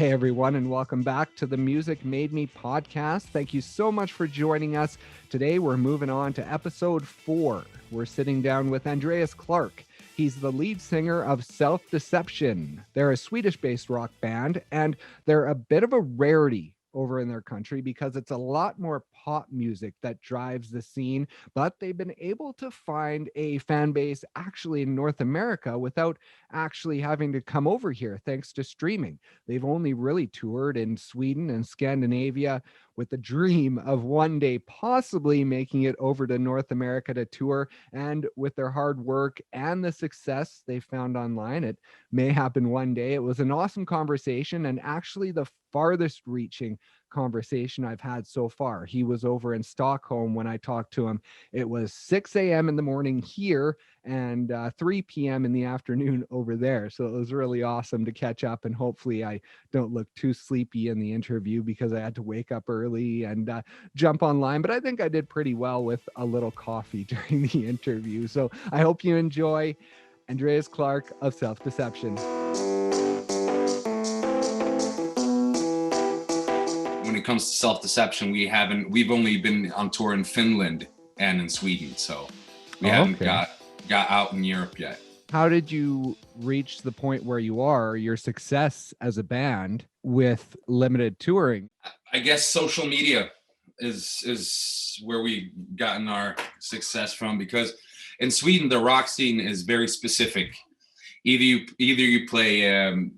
Hey everyone, and welcome back to the Music Made Me podcast. Thank you so much for joining us. Today we're moving on to episode 4. We're sitting down with Andreas Clark. He's the lead singer of Self-Deception. They're a Swedish-based rock band, and they're a bit of a rarity over in their country because it's a lot more pop music that drives the scene, but they've been able to find a fan base actually in North America without actually having to come over here thanks to streaming. They've only really toured in Sweden and Scandinavia with the dream of one day possibly making it over to North America to tour. And with their hard work and the success they found online, it may happen one day. It was an awesome conversation, and actually the farthest reaching conversation I've had so far. He was over in Stockholm when I talked to him. It was 6 a.m. in the morning here and 3 p.m. in the afternoon over there. So it was really awesome to catch up, and hopefully I don't look too sleepy in the interview because I had to wake up early and jump online. But I think I did pretty well with a little coffee during the interview. So I hope you enjoy Andreas Clark of Self-Deception. When it comes to Self-Deception, we've only been on tour in Finland and in Sweden, so we haven't got out in Europe yet. How did you reach the point where you are, your success as a band with limited touring? I guess social media is where we've gotten our success from, because in Sweden the rock scene is very specific. Either you play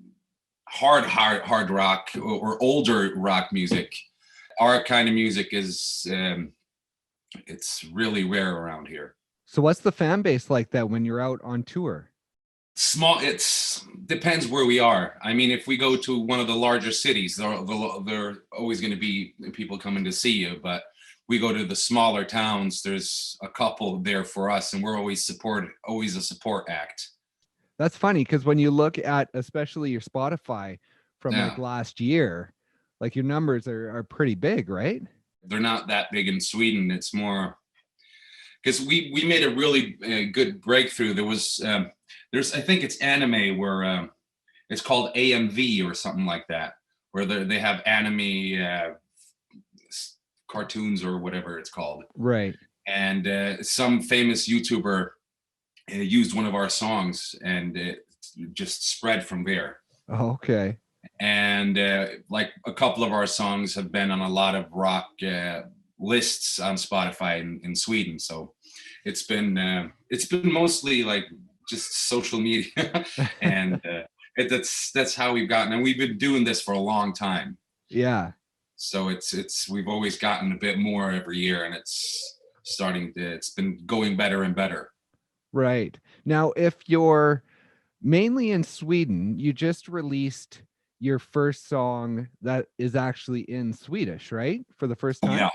hard rock or older rock music. Our kind of music is it's really rare around here. So what's the fan base like that when you're out on tour? Small. It's depends where we are. I mean, if we go to one of the larger cities, there are always going to be people coming to see you. But we go to the smaller towns, there's a couple there for us, and we're always a support act. That's funny, because when you look at especially your Spotify from like last year, like your numbers are pretty big, right? They're not that big in Sweden. It's more because we made a really good breakthrough. There's I think it's anime where it's called AMV or something like that, where they have anime cartoons or whatever it's called. Right. And some famous YouTuber used one of our songs, and it just spread from there. Oh, okay. And like a couple of our songs have been on a lot of rock lists on Spotify in Sweden. So it's been mostly like just social media, and that's how we've gotten. And we've been doing this for a long time. Yeah. So we've always gotten a bit more every year, and it's been going better and better. Right. Now, if you're mainly in Sweden, you just released your first song that is actually in Swedish, right? For the first time?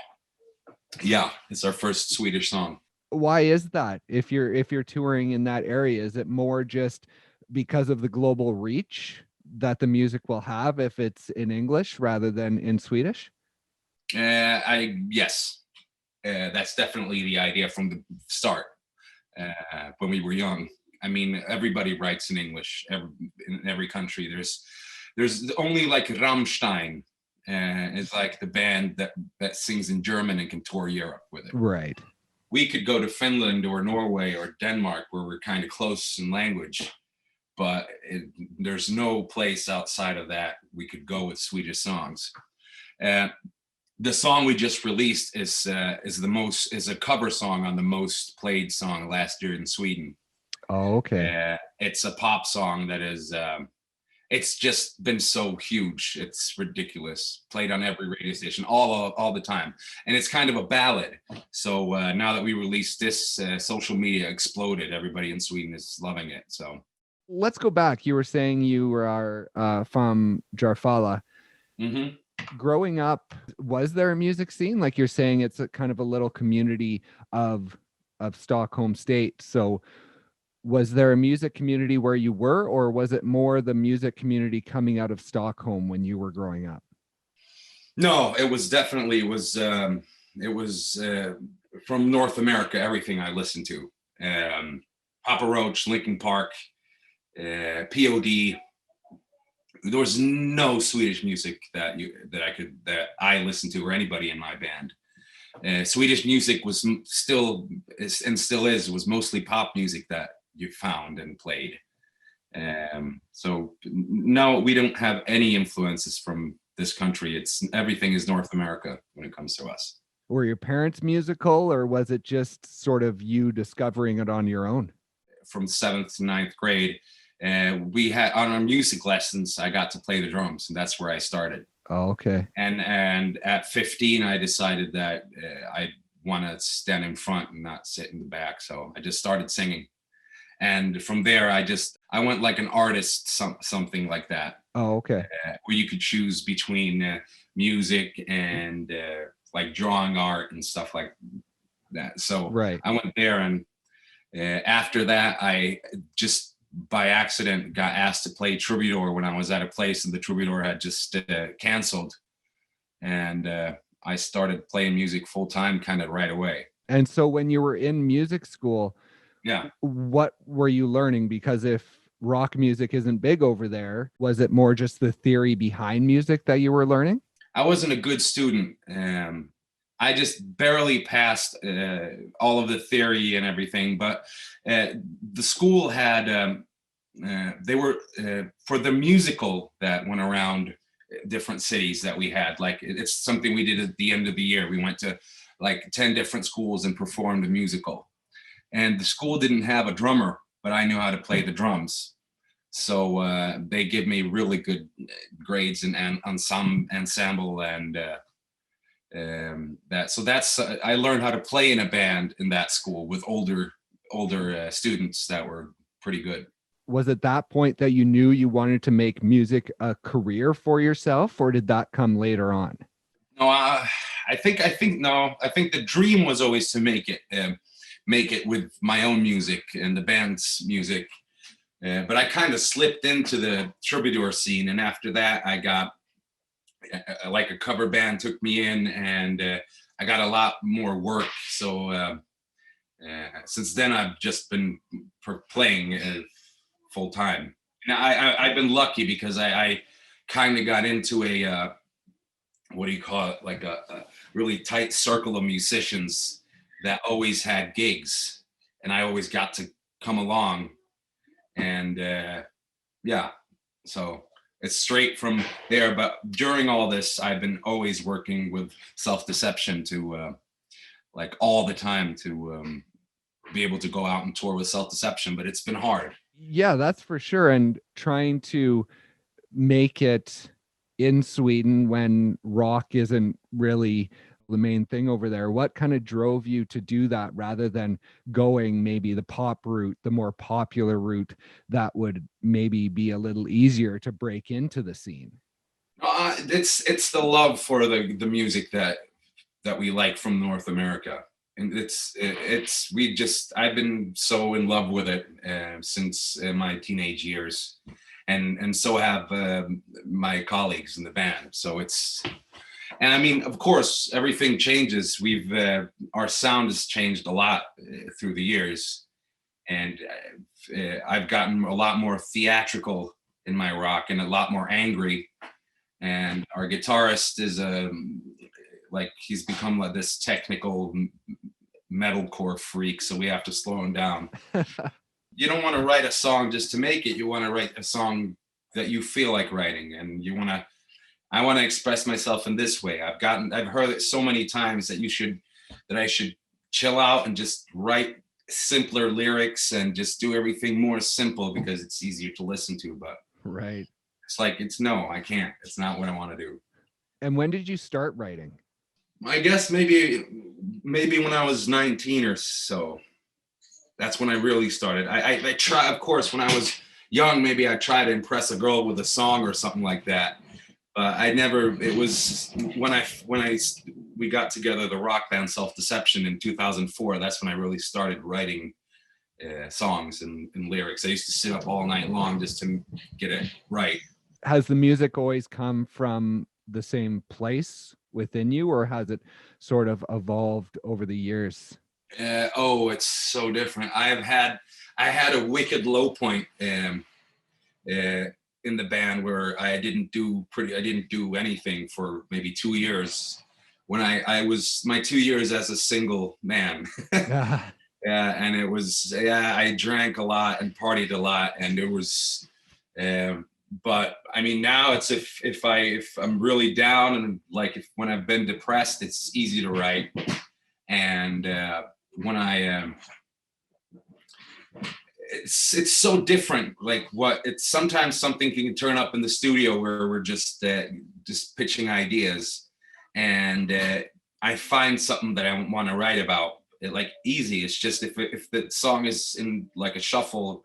Yeah, it's our first Swedish song. Why is that? If you're touring in that area, is it more just because of the global reach that the music will have if it's in English rather than in Swedish? Yes. That's definitely the idea from the start. When we were young, I mean, everybody writes in English. In every country, there's only like Rammstein is like the band that sings in German and can tour Europe with it. Right. We could go to Finland or Norway or Denmark where we're kind of close in language, but there's no place outside of that we could go with Swedish songs. The song we just released is a cover song on the most played song last year in Sweden. Oh, okay. It's a pop song that is it's just been so huge. It's ridiculous. Played on every radio station all the time. And it's kind of a ballad. So now that we released this, social media exploded. Everybody in Sweden is loving it. So let's go back. You were saying you were from Järfälla. Mm-hmm. Growing up, was there a music scene? Like you're saying, it's a kind of a little community of Stockholm state. So was there a music community where you were, or was it more the music community coming out of Stockholm when you were growing up? No, it was from North America, everything I listened to. Papa Roach, Linkin Park, POD, there was no Swedish music that I listened to, or anybody in my band. Swedish music was still was mostly pop music that you found and played. So no, we don't have any influences from this country. Everything is North America when it comes to us. Were your parents musical, or was it just sort of you discovering it on your own? From 7th to 9th grade, we had on our music lessons, I got to play the drums, and that's where I started. Oh, okay. And at 15, I decided that I want to stand in front and not sit in the back. So I just started singing. And from there, I went like an artist, something like that. Oh, okay. Where you could choose between music and like drawing art and stuff like that. So right. I went there, and after that, I just by accident got asked to play Troubadour when I was at a place, and the Troubadour had just canceled. And I started playing music full time kind of right away. And so when you were in music school, yeah, what were you learning? Because if rock music isn't big over there, was it more just the theory behind music that you were learning? I wasn't a good student. I just barely passed all of the theory and everything, but the school had, they were, for the musical that went around different cities that we had, like it's something we did at the end of the year. We went to like 10 different schools and performed a musical. And the school didn't have a drummer, but I knew how to play the drums. So they give me really good grades in ensemble and that. So that's I learned how to play in a band in that school with older students that were pretty good. Was it that point that you knew you wanted to make music a career for yourself, or did that come later on? No, I think the dream was always to make it with my own music and the band's music. But I kind of slipped into the Troubadour scene, and after that, I got like a cover band took me in, and I got a lot more work. So since then, I've just been playing full time. Now I've been lucky because I kind of got into a what do you call it? Like a really tight circle of musicians that always had gigs, and I always got to come along. And yeah, so it's straight from there. But during all this, I've been always working with Self-Deception to like all the time to be able to go out and tour with Self-Deception. But it's been hard. Yeah, that's for sure. And trying to make it in Sweden when rock isn't really the main thing over there. What kind of drove you to do that rather than going maybe the pop route, the more popular route that would maybe be a little easier to break into the scene? It's the love for the music that we like from North America. And I've been so in love with it since my teenage years, and so have my colleagues in the band. So and I mean, of course, everything changes. Our sound has changed a lot through the years, and I've gotten a lot more theatrical in my rock and a lot more angry. And our guitarist is he's become like this technical metalcore freak, so we have to slow him down. You don't want to write a song just to make it. You want to write a song that you feel like writing, and I want to express myself in this way. I've heard it so many times that I should chill out and just write simpler lyrics and just do everything more simple because it's easier to listen to. But right. It's like, no, I can't. It's not what I want to do. And when did you start writing? I guess maybe when I was 19 or so. That's when I really started. I try, of course, when I was young, maybe I tried to impress a girl with a song or something like that. But it was when we got together, the rock band Self-Deception in 2004. That's when I really started writing songs and lyrics. I used to sit up all night long just to get it right. Has the music always come from the same place within you, or has it sort of evolved over the years? It's so different. I had a wicked low point in the band where I didn't do anything for maybe 2 years. When I was my 2 years as a single man. Yeah. Yeah, and it was, I drank a lot and partied a lot, and it was, but I mean, now it's if I'm really down, and like when I've been depressed, it's easy to write, and when it's so different. Like it's sometimes something can turn up in the studio where we're just pitching ideas, and I find something that I want to write about. It like easy. It's just if the song is in like a shuffle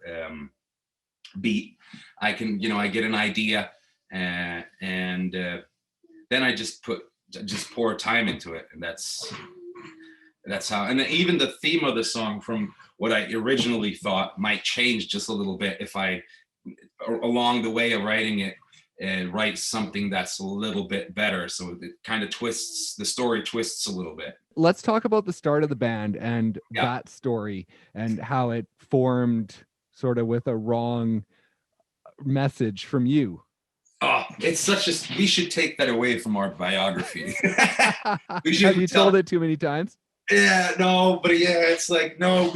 beat, I can, I get an idea, and then I just pour time into it, and that's how. And even the theme of the song from what I originally thought might change just a little bit if I, along the way of writing it, write something that's a little bit better. So it kind of the story twists a little bit. Let's talk about the start of the band and that story and how it formed sort of with a wrong message from you. Oh, it's we should take that away from our biography. Have you told it too many times? Yeah, no, but it's like, no,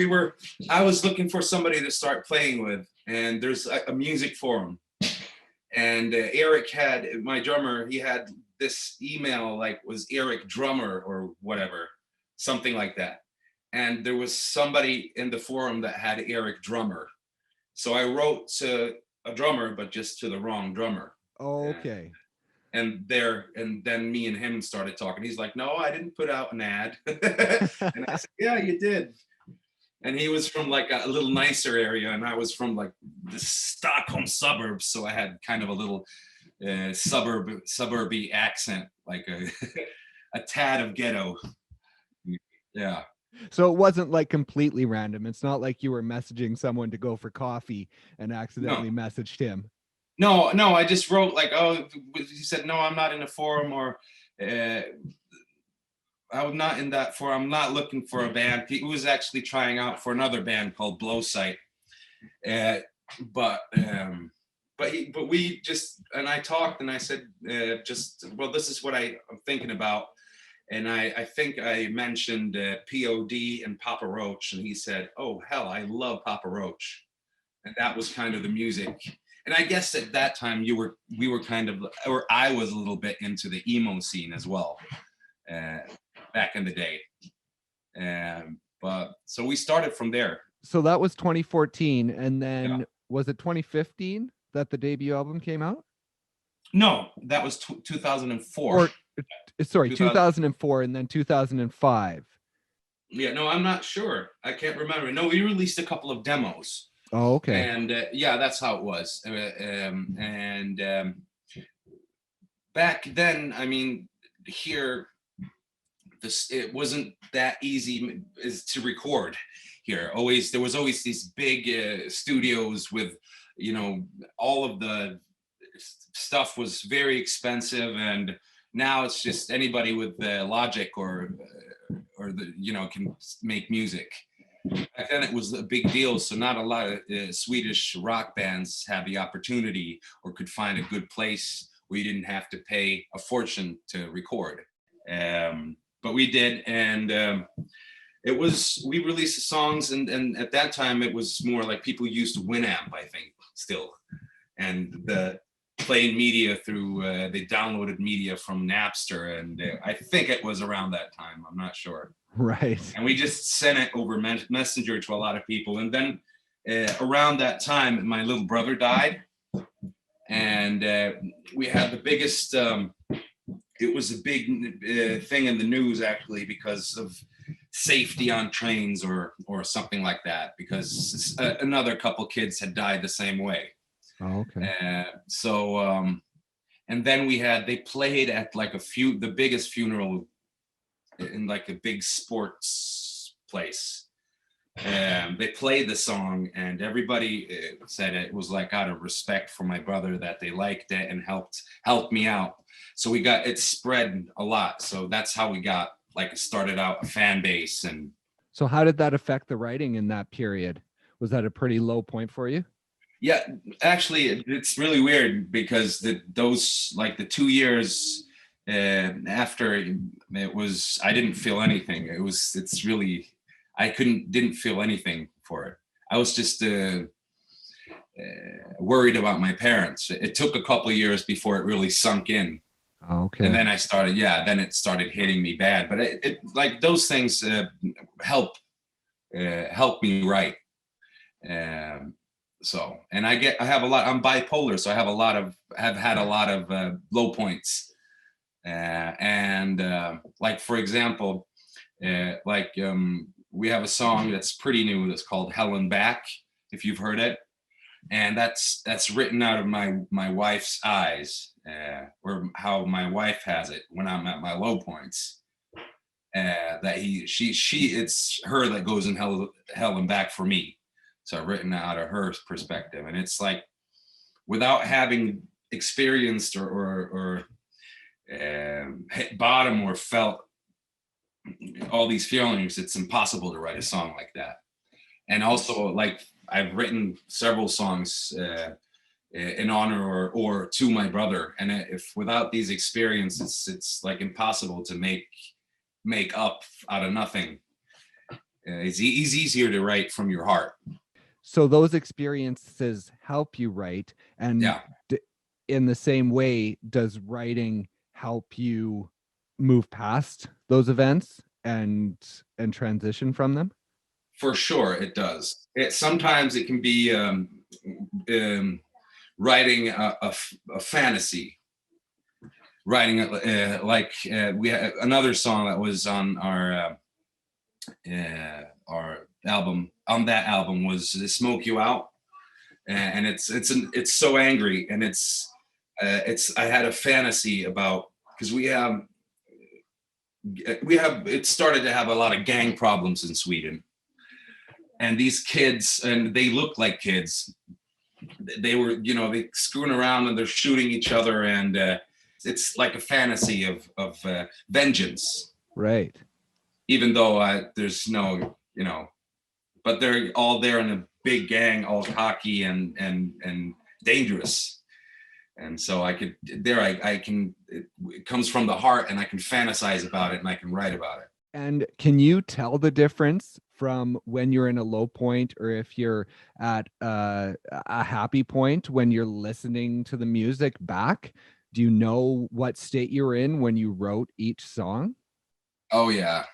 I was looking for somebody to start playing with, and there's a music forum. And Eric my drummer, he had this email, like, was Eric Drummer or whatever, something like that. And there was somebody in the forum that had Eric Drummer. So I wrote to a drummer, but just to the wrong drummer. Oh, okay. And then me and him started talking. He's like, no, I didn't put out an ad. And I said, yeah, you did. And he was from like a little nicer area, and I was from like the Stockholm suburbs. So I had kind of a little suburby accent, like a tad of ghetto. Yeah. So it wasn't like completely random. It's not like you were messaging someone to go for coffee and accidentally messaged him. No, I just wrote like, oh, he said, no, I'm not in a forum, or I'm not in that forum. I'm not looking for a band. He was actually trying out for another band called Blowsight. But we just, and I talked, and I said, well, this is what I'm thinking about. And I think I mentioned POD and Papa Roach, and he said, oh, hell, I love Papa Roach. And that was kind of the music. And I guess at that time we were kind of, or I was a little bit into the emo scene as well, back in the day. But so we started from there. So that was 2014, and then was it 2015 that the debut album came out? No, that was 2004. Sorry, 2004 and then 2005. Yeah, no, I'm not sure. I can't remember. No, we released a couple of demos. Oh, okay. And that's how it was. Back then, I mean, here, it wasn't that easy as to record here. There was always these big studios with, all of the stuff was very expensive, and now it's just anybody with Logic or can make music. Back then it was a big deal, so not a lot of Swedish rock bands had the opportunity or could find a good place where you didn't have to pay a fortune to record. But we did, and we released the songs, and at that time it was more like people used Winamp, I think, still, and the playing media through they downloaded media from Napster, and I think it was around that time. I'm not sure. Right. And we just sent it over Messenger to a lot of people. And then around that time, my little brother died. And we had the biggest, it was a big thing in the news, actually, because of safety on trains or something like that, because another couple kids had died the same way. Oh, okay. And then they played at like the biggest funeral in like a big sports place. They played the song, and everybody said it was like out of respect for my brother that they liked it and helped me out. So it spread a lot. So that's how we started out a fan base. And so how did that affect the writing in that period? Was that a pretty low point for you? Yeah, actually, it's really weird because those like the 2 years after it was, I didn't feel anything. It's really, I didn't feel anything for it. I was just worried about my parents. It took a couple of years before it really sunk in. Okay. And then then it started hitting me bad. But it like those things help me write. So, and I have a lot, I'm bipolar, so have had a lot of low points. Like, for example, we have a song that's pretty new that's called Hell and Back, if you've heard it. And that's written out of my wife's eyes, or how my wife has it when I'm at my low points. It's her that goes in hell and back for me. So I've written out of her perspective, and it's like, without having experienced or hit bottom or felt all these feelings, it's impossible to write a song like that. And also, like, I've written several songs in honor or to my brother, and if without these experiences, it's like impossible to make up out of nothing. It's easier to write from your heart. So those experiences help you write, and Yeah. In the same way, does writing help you move past those events and transition from them? For sure, it does. Sometimes it can be writing a fantasy, writing we had another song that was on our album. On that album was "Smoke You Out," and it's so angry, and it's I had a fantasy about, because we have it started to have a lot of gang problems in Sweden. And these kids, and they look like kids, they were, they screwing around and they're shooting each other, and it's like a fantasy of vengeance. Right. Even though there's no, but they're all there in a big gang, all cocky and dangerous. And so it comes from the heart, and I can fantasize about it, and I can write about it. And can you tell the difference from when you're in a low point, or if you're at a happy point when you're listening to the music back? Do you know what state you were in when you wrote each song? Oh yeah.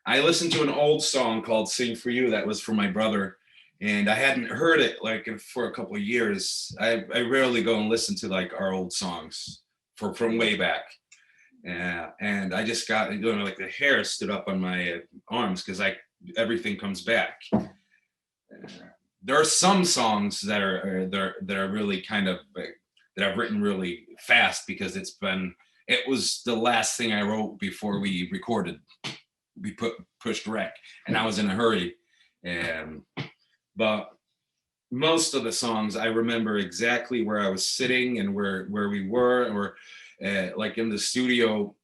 I listened to an old song called "Sing for You" that was for my brother, and I hadn't heard it like for a couple of years. I rarely go and listen to like our old songs from way back. And I just got, like, the hair stood up on my arms, because everything comes back. There are some songs that are really kind of that I've written really fast, because it was the last thing I wrote before we recorded. We pushed rec, and I was in a hurry. But most of the songs I remember exactly where I was sitting and where we were, or like in the studio.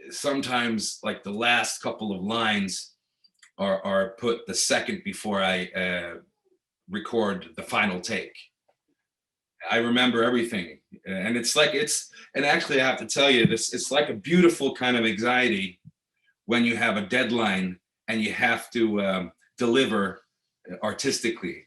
Sometimes like the last couple of lines are put the second before I record the final take. I remember everything, and and actually I have to tell you this, it's like a beautiful kind of anxiety when you have a deadline and you have to deliver artistically.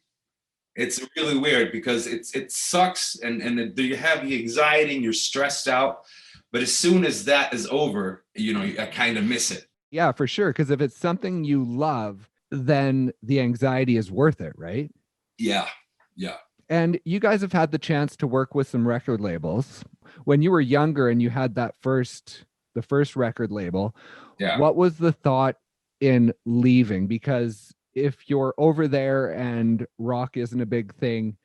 It's really weird, because it sucks, and you have the anxiety and you're stressed out, but as soon as that is over, I kind of miss it. Yeah, for sure. Because if it's something you love, then the anxiety is worth it, right? Yeah. And you guys have had the chance to work with some record labels. When you were younger and you had the first record label, Yeah. what was the thought in leaving? Because if you're over there and rock isn't a big thing,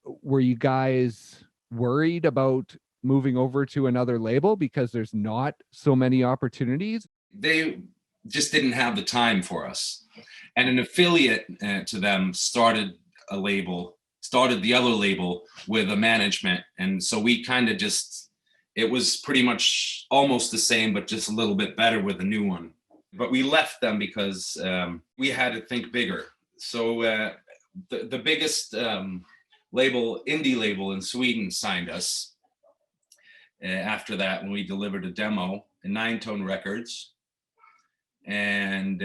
were you guys worried about moving over to another label because there's not so many opportunities? They just didn't have the time for us. And an affiliate to them started the other label with a management. And so we kind of it was pretty much almost the same, but just a little bit better with the new one. But we left them because we had to think bigger. So the biggest label, indie label in Sweden, signed us after that when we delivered a demo in 9-Tone Records, and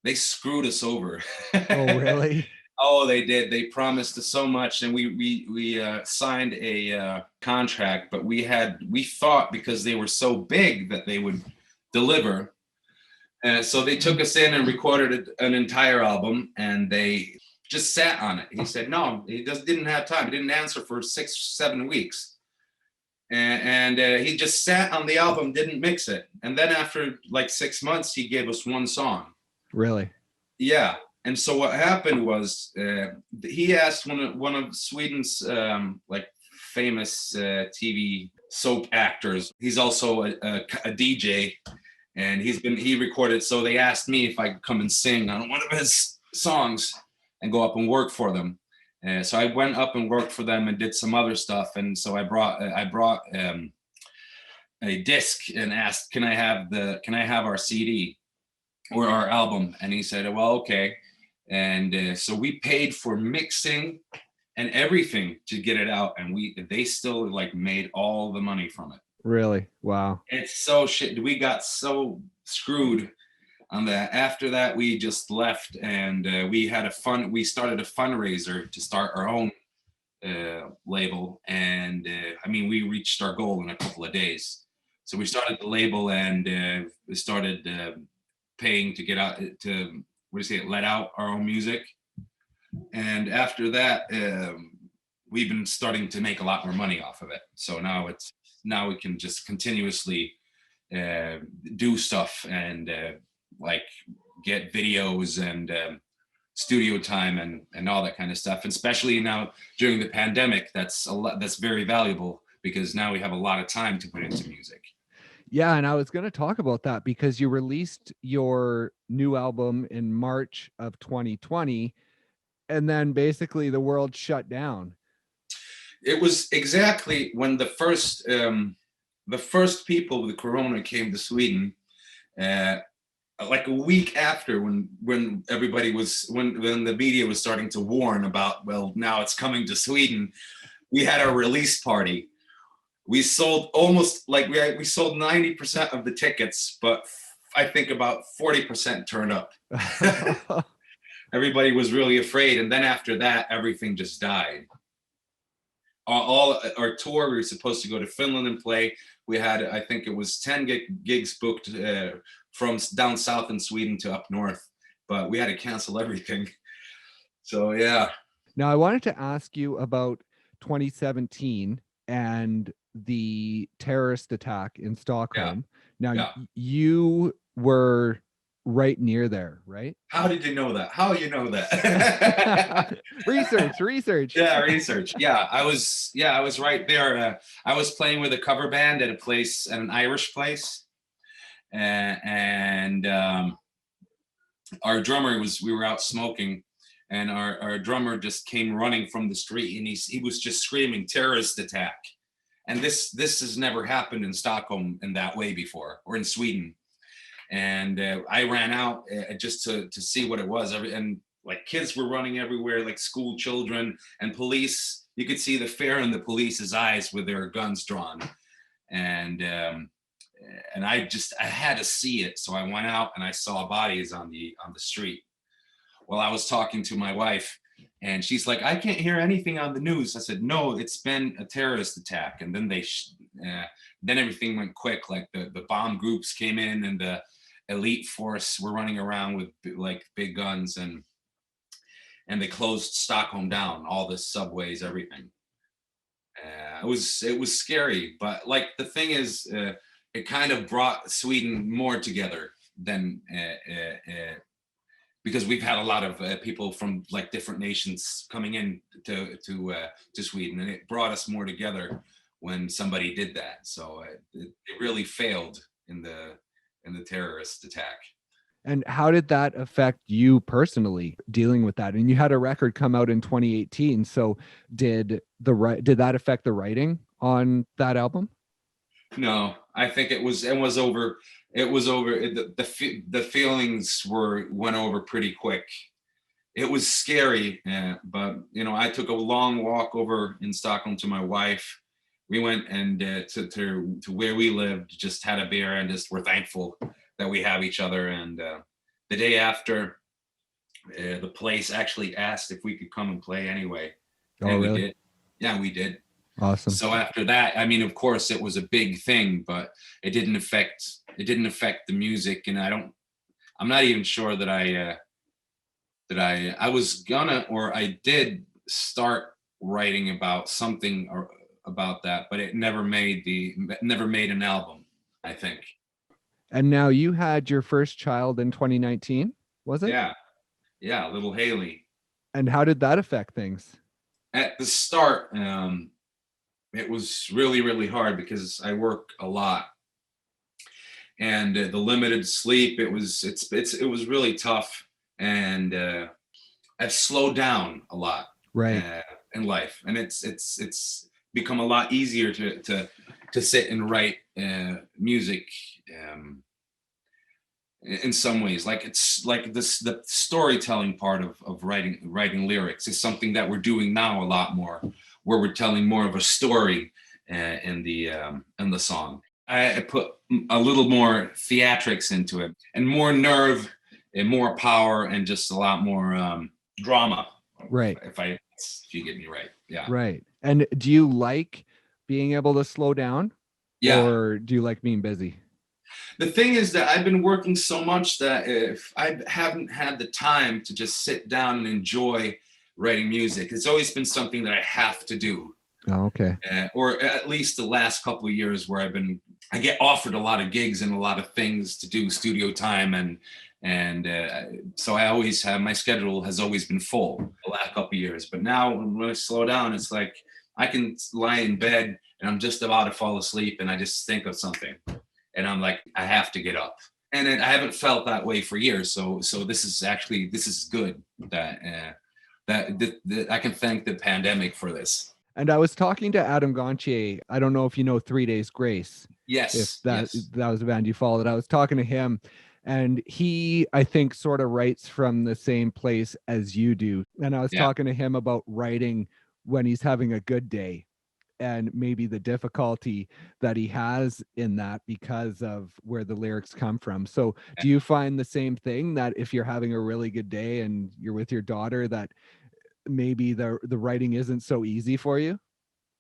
they screwed us over. Oh, really? Oh, they did. They promised us so much, and we signed a contract, but we thought because they were so big that they would deliver. So they took us in and recorded an entire album, and they just sat on it. He said no, he just didn't have time. He didn't answer for 6-7 weeks, and he just sat on the album, didn't mix it, and then after like 6 months, he gave us one song. Really? Yeah. And so what happened was he asked one of Sweden's like famous TV soap actors. He's also a DJ, and he recorded. So they asked me if I could come and sing on one of his songs and go up and work for them. So I went up and worked for them and did some other stuff. And so I brought a disc and asked, can I have our CD or our album? And he said, well, okay. And so we paid for mixing and everything to get it out, and they still like made all the money from it. Really? Wow. It's so shit. We got so screwed on that. After that, we just left, and we started a fundraiser to start our own label, and I mean, we reached our goal in a couple of days. So we started the label, and we started paying to get out to let out our own music. And after that, we've been starting to make a lot more money off of it. So now we can just continuously do stuff and like get videos and studio time and all that kind of stuff. And especially now during the pandemic, that's very valuable, because now we have a lot of time to put into music. Yeah, and I was going to talk about that because you released your new album in March of 2020, and then basically the world shut down. It was exactly when the first people with Corona came to Sweden, like a week after, when everybody when the media was starting to warn about, well, now it's coming to Sweden. We had our release party. We sold almost we sold 90% of the tickets, but I think about 40% turned up. Everybody was really afraid. And then after that, everything just died. All our tour, we were supposed to go to Finland and play. We had, I think it was 10 gigs booked from down south in Sweden to up north, but we had to cancel everything. So, yeah. Now, I wanted to ask you about 2017 and the terrorist attack in Stockholm. Yeah. Now, you were right near there, right? How did you know that? How you know that? research. Yeah, research. Yeah, I was right there. I was playing with a cover band at an Irish place, and our drummer we were out smoking, and our drummer just came running from the street, and he was just screaming terrorist attack. And this has never happened in Stockholm in that way before, or in Sweden. And I ran out just to see what it was. And like kids were running everywhere, like school children and police. You could see the fear in the police's eyes with their guns drawn. And I had to see it. So I went out and I saw bodies on the street. Well, I was talking to my wife, and she's like, I can't hear anything on the news. I said, no, it's been a terrorist attack. And then then everything went quick. Like the bomb groups came in, and the elite force were running around with like big guns, and they closed Stockholm down, all the subways, everything. It was scary, but like the thing is, it kind of brought Sweden more together than because we've had a lot of people from like different nations coming in to Sweden, and it brought us more together when somebody did that. So it really failed in the terrorist attack. And how did that affect you personally dealing with that? And you had a record come out in 2018. So did that affect the writing on that album? No, I think it was over. It was over. The feelings went over pretty quick. it was scary, but I took a long walk over in Stockholm to my wife. We went and to where we lived, just had a beer, and just we're thankful that we have each other. And the day after, the place actually asked if we could come and play anyway, Oh, and we really? did. Yeah, we did. Awesome. So after that, I mean, of course, it was a big thing, but it didn't affect the music, and I'm not even sure that I was gonna, or I did start writing about something or about that, but it never made an album, I think. And now you had your first child in 2019, was it? Yeah, yeah, little Haley. And how did that affect things? At the start, it was really, really hard because I work a lot, and the limited sleep. It was really tough, and I've slowed down a lot Right. uh, in life, and it's become a lot easier to sit and write music, um, in some ways. Like it's like this the storytelling part of writing lyrics is something that we're doing now a lot more, where we're telling more of a story in the song. I put a little more theatrics into it, and more nerve and more power, and just a lot more drama. Right. If you get me right, yeah, Right. And do you like being able to slow down, yeah. or do you like being busy? The thing is that I've been working so much that if I haven't had the time to just sit down and enjoy writing music, it's always been something that I have to do. Oh, okay. Or at least the last couple of years, where I get offered a lot of gigs and a lot of things to do, studio time, and so I always have, my schedule has always been full the last couple of years. But now when I slow down, it's like I can lie in bed and I'm just about to fall asleep, and I just think of something, and I'm like, I have to get up. And I haven't felt that way for years. So this is good that I can thank the pandemic for this. And I was talking to Adam Gontier. I don't know if you know 3 Days Grace, if Yes, that yes. that was a band you followed. I was talking to him, and he, I think, sort of writes from the same place as you do. And I was Yeah. talking to him about writing when he's having a good day, and maybe the difficulty that he has in that because of where the lyrics come from. So do you find the same thing, that if you're having a really good day and you're with your daughter, that maybe the writing isn't so easy for you?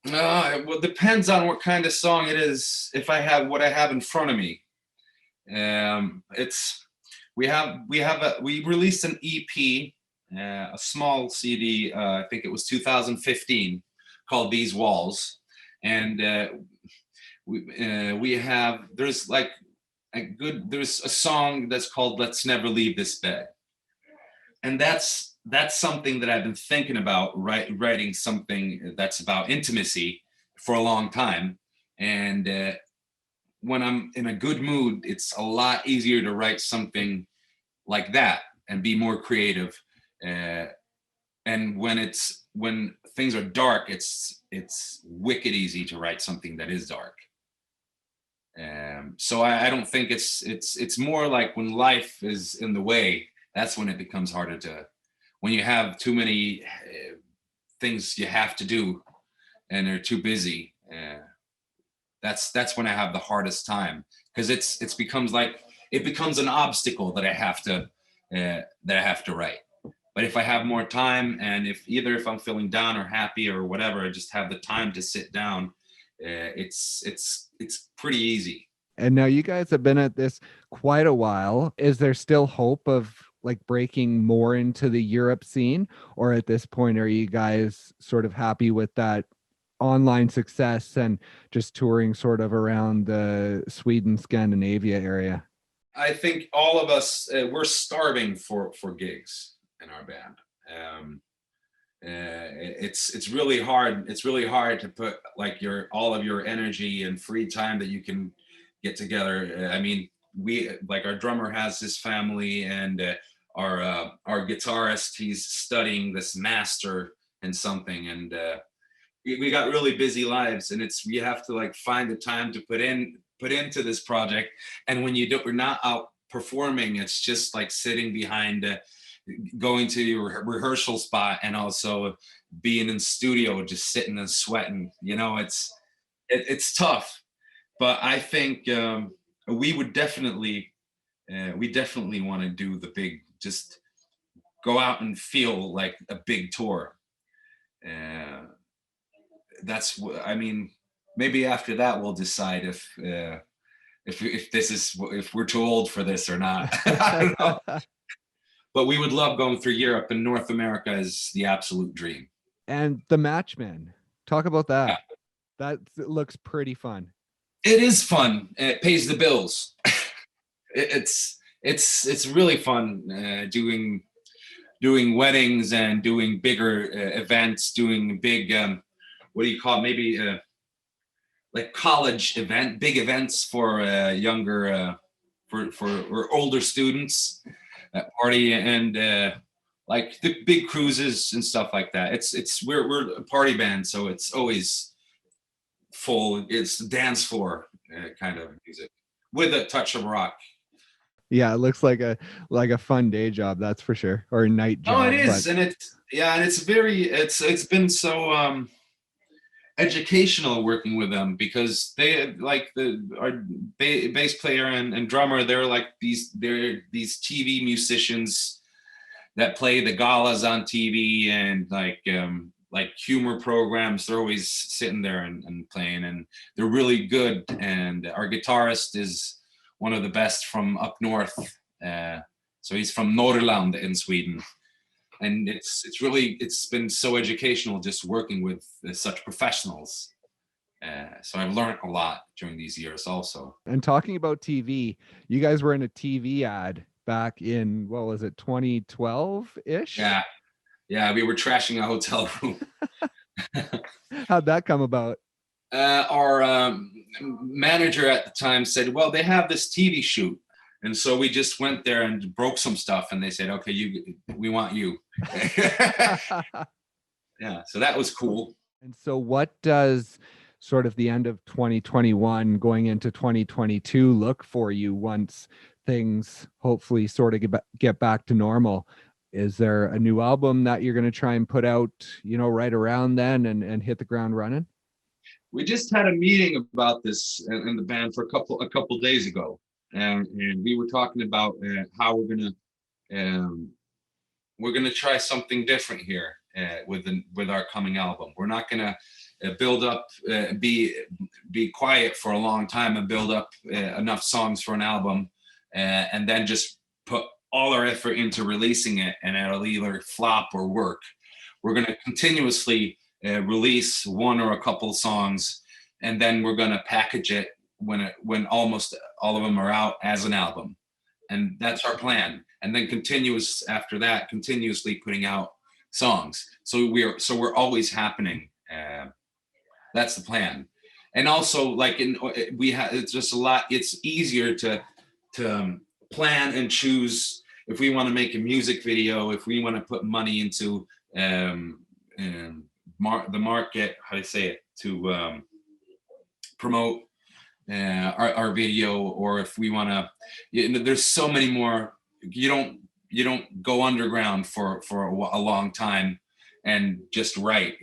Well, it depends on what kind of song it is. If I have what I have in front of me, it's we released an EP, a small CD. I think it was 2015, called These Walls, and we have there's a song that's called Let's Never Leave This Bed, and that's something that I've been thinking about, writing something that's about intimacy for a long time. And when I'm in a good mood, it's a lot easier to write something like that and be more creative. Uh, and when things are dark, it's wicked easy to write something that is dark. So I don't think it's more like when life is in the way, that's when it becomes harder to, when you have too many things you have to do and they're too busy. That's when I have the hardest time, because it becomes an obstacle that I have to write. But if I have more time, and if I'm feeling down or happy or whatever, I just have the time to sit down, it's pretty easy. And now you guys have been at this quite a while. Is there still hope of like breaking more into the Europe scene? Or at this point, are you guys sort of happy with that online success and just touring sort of around the Sweden, Scandinavia area? I think all of us, we're starving for gigs in our band. It's really hard. It's really hard to put like all of your energy and free time that you can get together. I mean, we, like, our drummer has his family, and our guitarist, he's studying this master in something, and we got really busy lives, and you have to like find the time to put into this project. And when we're not out performing, it's just like sitting behind going to your rehearsal spot and also being in studio, just sitting and sweating. It's tough, but I think we would definitely we definitely want to do the big, just go out and feel like a big tour. Uh, I mean, maybe after that we'll decide if we're too old for this or not. I don't know. But we would love going through Europe, and North America is the absolute dream. And the Matchman, talk about that. Yeah. That looks pretty fun. It is fun. It pays the bills. It's really fun doing weddings and doing bigger events, doing big what do you call it? Maybe like college big events for younger for or older students that party, and like the big cruises and stuff like that. We're a party band, so it's always full. It's dance floor kind of music with a touch of rock. Yeah, it looks like a fun day job, that's for sure, or a night job. Oh, it is, and it's been so educational working with them, because they like our bass player and drummer. They're these TV musicians that play the galas on TV and like humor programs. They're always sitting there and playing, and they're really good. And our guitarist is one of the best from up north. So he's from Norrland in Sweden. And it's been so educational just working with such professionals. So I've learned a lot during these years also. And talking about TV, you guys were in a TV ad back in, what was it, 2012-ish? Yeah, we were trashing a hotel room. How'd that come about? Our manager at the time said, well, they have this TV shoot. And so we just went there and broke some stuff, and they said, okay, we want you. Yeah, so that was cool. And so what does sort of the end of 2021 going into 2022 look for you once things hopefully sort of get back to normal? Is there a new album that you're going to try and put out, right around then and hit the ground running? We just had a meeting about this in the band for a couple days ago, and we were talking about how we're gonna try something different here with our coming album. We're not gonna build up, be quiet for a long time and build up enough songs for an album, and then just put all our effort into releasing it, and it'll either flop or work. We're gonna continuously release one or a couple songs, and then we're gonna package it when almost all of them are out as an album, and that's our plan. And then continuously putting out songs. So we're always happening. That's the plan. And also, it's just a lot. It's easier to plan and choose if we want to make a music video, if we want to put money into the market, how do I say it, to promote our video, or if we want to, there's so many more. You don't go underground for a long time and just write.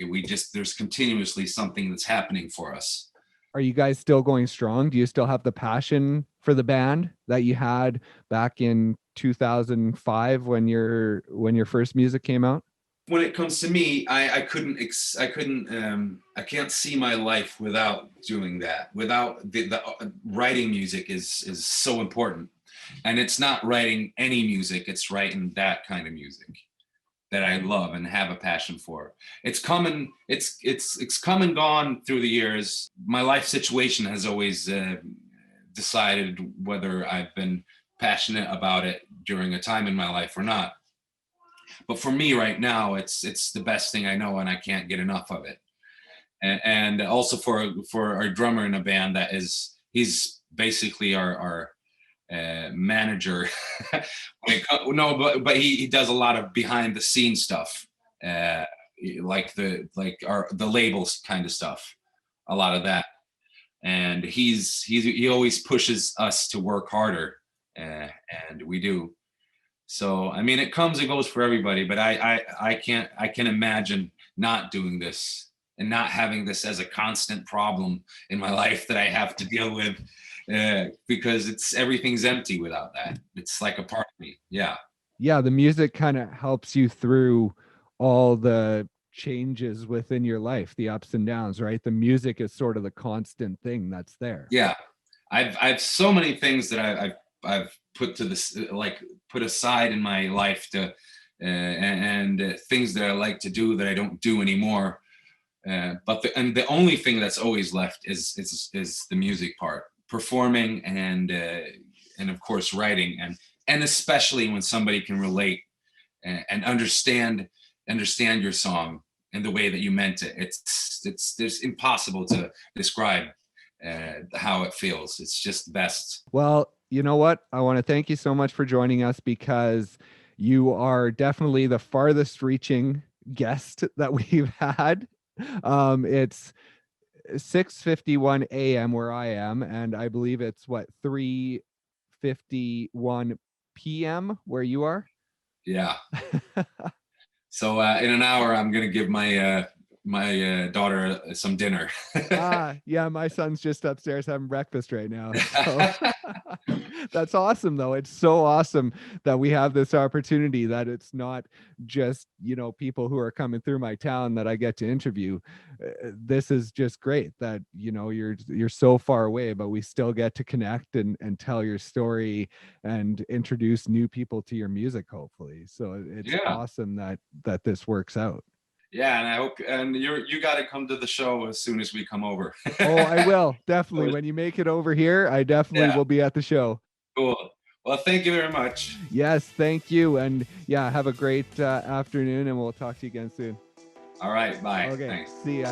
There's continuously something that's happening for us. Are you guys still going strong? Do you still have the passion for the band that you had back in 2005 when your first music came out? When it comes to me, I can't see my life without doing that. Without the writing music is so important, and it's not writing any music. It's writing that kind of music that I love and have a passion for. It's come and gone through the years. My life situation has always decided whether I've been passionate about it during a time in my life or not. But for me right now, it's the best thing I know, and I can't get enough of it. And also for our drummer in a band, he's basically our manager. But he does a lot of behind the scenes stuff, like the labels kind of stuff, a lot of that. And he always pushes us to work harder, and we do. So, I mean, it comes and goes for everybody, but I can imagine not doing this and not having this as a constant problem in my life that I have to deal with, because everything's empty without that. It's like a part of me. Yeah. Yeah, the music kind of helps you through all the changes within your life, the ups and downs, right? The music is sort of the constant thing that's there. Yeah. I've so many things that I've put to this, like put aside in my life to, and things that I like to do that I don't do anymore. But the only thing that's always left is the music part, performing, and of course writing, and especially when somebody can relate and understand your song and the way that you meant it. It's impossible to describe how it feels. It's just the best. Well, you know what? I want to thank you so much for joining us, because you are definitely the farthest reaching guest that we've had. It's 6:51 a.m. where I am, and I believe it's what, 3:51 p.m. where you are. Yeah. So in an hour, I'm gonna give my daughter some dinner. Yeah, my son's just upstairs having breakfast right now. So that's awesome, though. It's so awesome that we have this opportunity, that it's not just, people who are coming through my town that I get to interview. This is just great that, you're so far away, but we still get to connect and tell your story and introduce new people to your music, hopefully. So it's awesome that this works out. Yeah, and I hope, and you got to come to the show as soon as we come over. Oh, I will, definitely. When you make it over here, I definitely will be at the show. Cool. Well, thank you very much. Yes, thank you. And yeah, have a great afternoon, and we'll talk to you again soon. All right, bye. Okay, thanks. See ya.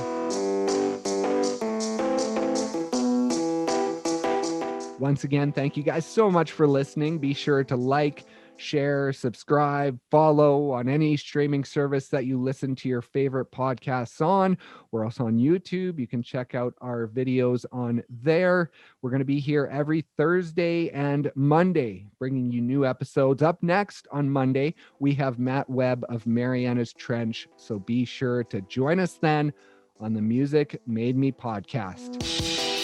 Once again, thank you guys so much for listening. Be sure to like, share, subscribe, follow on any streaming service that you listen to your favorite podcasts on. We're also on YouTube. You can check out our videos on there. We're going to be here every Thursday and Monday, bringing you new episodes. Up next on Monday, we have Matt Webb of Mariana's Trench. So be sure to join us then on the Music Made Me podcast.